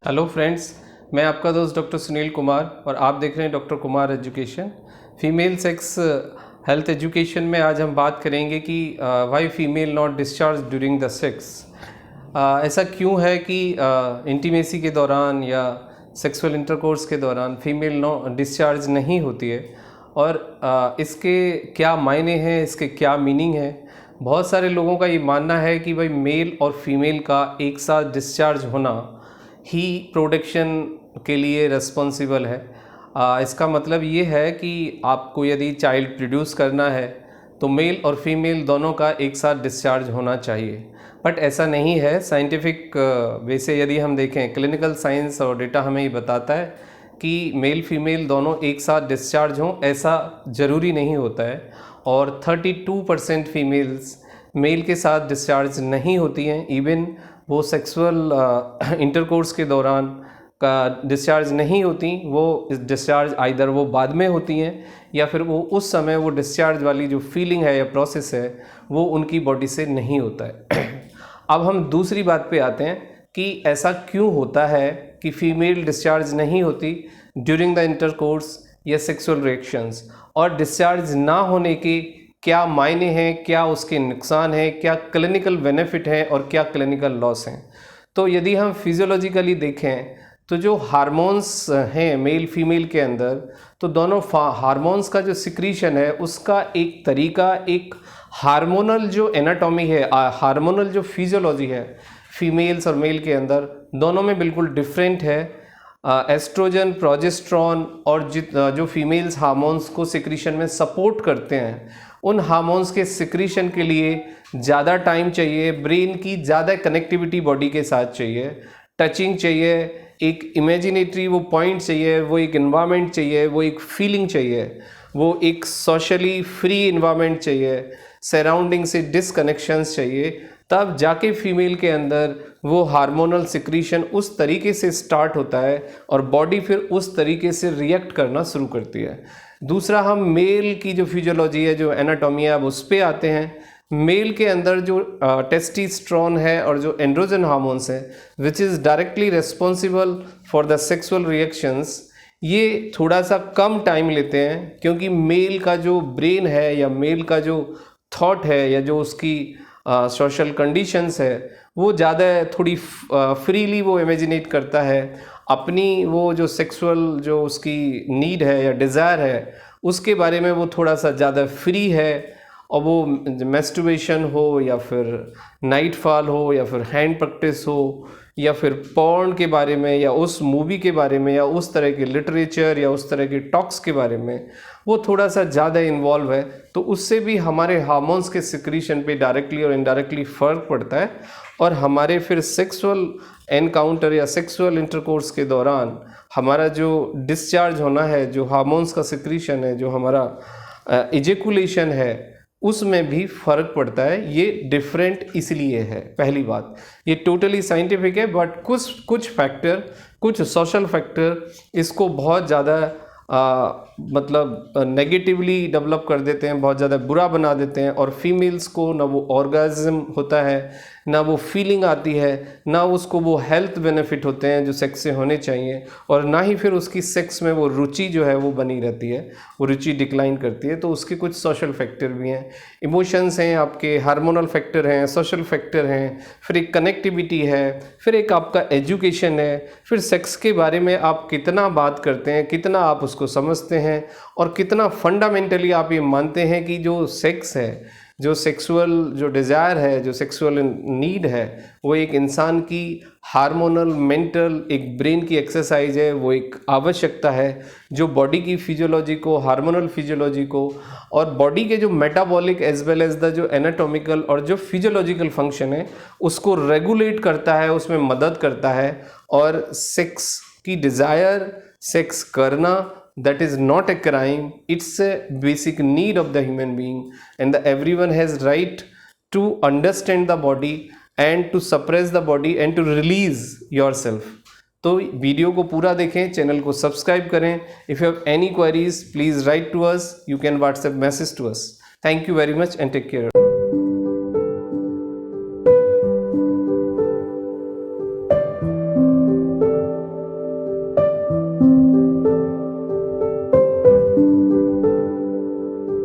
Hello friends, मैं आपका दोस्त डॉक्टर सुनील कुमार और आप देख रहे हैं doctor Kumar education. Female sex health education में आज हम बात करेंगे कि why female not discharge during the sex. ऐसा क्यों है कि इंटीमेसी के दौरान या सेक्सुअल इंटरकोर्स के दौरान फीमेल डिस्चार्ज नहीं होती है और इसके क्या मायने हैं, इसके क्या मीनिंग है। बहुत सारे लोगों का ये मानना है कि भाई मेल और फीमेल का एक साथ डिस्चार्ज होना ही प्रोडक्शन के लिए रिस्पॉन्सिबल है। इसका मतलब ये है कि आपको यदि चाइल्ड प्रोड्यूस करना है तो मेल और फीमेल दोनों का एक साथ डिस्चार्ज होना चाहिए, बट ऐसा नहीं है। साइंटिफिक वे से यदि हम देखें, क्लिनिकल साइंस और डेटा हमें ये बताता है कि मेल फीमेल दोनों एक साथ डिस्चार्ज हों, ऐसा ज़रूरी नहीं होता है। और 32% फीमेल्स मेल के साथ डिस्चार्ज नहीं होती हैं। इवन वो सेक्सुअल इंटरकोर्स के दौरान का डिस्चार्ज नहीं होती, वो डिस्चार्ज आइदर वो बाद में होती हैं या फिर वो उस समय वो डिस्चार्ज वाली जो फीलिंग है या प्रोसेस है वो उनकी बॉडी से नहीं होता है। अब हम दूसरी बात पे आते हैं कि ऐसा क्यों होता है कि फीमेल डिस्चार्ज नहीं होती ड्यूरिंग द इंटरकोर्स या सेक्सुअल रिएक्शंस, और डिस्चार्ज ना होने के क्या मायने हैं, क्या उसके नुकसान हैं, क्या क्लिनिकल बेनिफिट है और क्या क्लिनिकल लॉस हैं। तो यदि हम फिजियोलॉजिकली देखें तो जो हार्मोन्स हैं मेल फीमेल के अंदर, तो दोनों हार्मोन्स का जो सिक्रीशन है उसका एक तरीका, एक हार्मोनल जो एनाटॉमी है, हार्मोनल जो फिजियोलॉजी है फीमेल्स और मेल के अंदर, दोनों में बिल्कुल डिफरेंट है। एस्ट्रोजन, प्रोजेस्ट्रॉन और जो फीमेल्स हार्मोन्स को सिक्रीशन में सपोर्ट करते हैं, उन हार्मोन्स के सिक्रीशन के लिए ज़्यादा टाइम चाहिए, ब्रेन की ज़्यादा कनेक्टिविटी बॉडी के साथ चाहिए, टचिंग चाहिए, एक इमेजिनेटरी वो पॉइंट चाहिए, वो एक इन्वायरमेंट चाहिए, वो एक फीलिंग चाहिए, वो एक सोशली फ्री इन्वायरमेंट चाहिए, सराउंडिंग से डिसकनेक्शंस चाहिए, तब जाके फीमेल के अंदर वो हार्मोनल सिक्रीशन उस तरीके से स्टार्ट होता है और बॉडी फिर उस तरीके से रिएक्ट करना शुरू करती है। दूसरा, हम मेल की जो फिजियोलॉजी है, जो एनाटॉमी है, अब उस पर आते हैं। मेल के अंदर जो टेस्टोस्टेरोन है और जो एंड्रोजन हार्मोन्स है which is directly responsible for the sexual reactions, ये थोड़ा सा कम टाइम लेते हैं, क्योंकि मेल का जो ब्रेन है या मेल का जो थॉट है या जो उसकी सोशल कंडीशंस है वो ज़्यादा थोड़ी फ्रीली वो इमेजिनेट करता है अपनी वो जो सेक्सुअल जो उसकी नीड है या डिज़ायर है उसके बारे में, वो थोड़ा सा ज़्यादा फ्री है। और वो मैस्टरबेशन हो या फिर नाइट फॉल हो या फिर हैंड प्रैक्टिस हो या फिर पॉर्न के बारे में या उस मूवी के बारे में या उस तरह के लिटरेचर या उस तरह के टॉक्स के बारे में वो थोड़ा सा ज़्यादा इन्वॉल्व है, तो उससे भी हमारे हार्मोन्स के सिक्रीशन पे डायरेक्टली और इनडायरेक्टली फ़र्क पड़ता है। और हमारे फिर सेक्सुअल एनकाउंटर या सेक्सुअल इंटरकोर्स के दौरान हमारा जो डिस्चार्ज होना है, जो हार्मोन्स का सिक्रीशन है, जो हमारा इजेकुलेशन है, उसमें भी फ़र्क पड़ता है। ये डिफरेंट इसलिए है। पहली बात, ये टोटली साइंटिफिक है, बट कुछ फैक्टर, कुछ सोशल फैक्टर इसको बहुत ज़्यादा मतलब नेगेटिवली डेवलप कर देते हैं, बहुत ज़्यादा बुरा बना देते हैं। और फीमेल्स को ना वो ऑर्गेज़म होता है, ना वो फीलिंग आती है, ना उसको वो हेल्थ बेनिफिट होते हैं जो सेक्स से होने चाहिए, और ना ही फिर उसकी सेक्स में वो रुचि जो है वो बनी रहती है, वो रुचि डिक्लाइन करती है। तो उसके कुछ सोशल फैक्टर भी हैं, इमोशंस हैं, आपके हार्मोनल फैक्टर हैं, सोशल फैक्टर हैं, फिर एक कनेक्टिविटी है, फिर एक आपका एजुकेशन है, फिर सेक्स के बारे में आप कितना बात करते हैं, कितना आप उसको समझते हैं और कितना फंडामेंटली आप ये मानते हैं कि जो सेक्स है, जो सेक्सुअल जो डिज़ायर है, जो सेक्सुअल नीड है, वो एक इंसान की हार्मोनल, मेंटल, एक ब्रेन की एक्सरसाइज है, वो एक आवश्यकता है जो बॉडी की फिजियोलॉजी को, हार्मोनल फिजियोलॉजी को और बॉडी के जो metabolic as well as the जो एनाटॉमिकल और जो फिजियोलॉजिकल फंक्शन है उसको रेगुलेट करता है, उसमें मदद करता है। और सेक्स की डिज़ायर, सेक्स करना, that is not a crime, it's a basic need of the human being, and everyone has right to understand the body and to suppress the body and to release yourself. तो video को पूरा देखें, channel को subscribe करें। If you have any queries please write to us, you can WhatsApp message to us. Thank you very much and take care.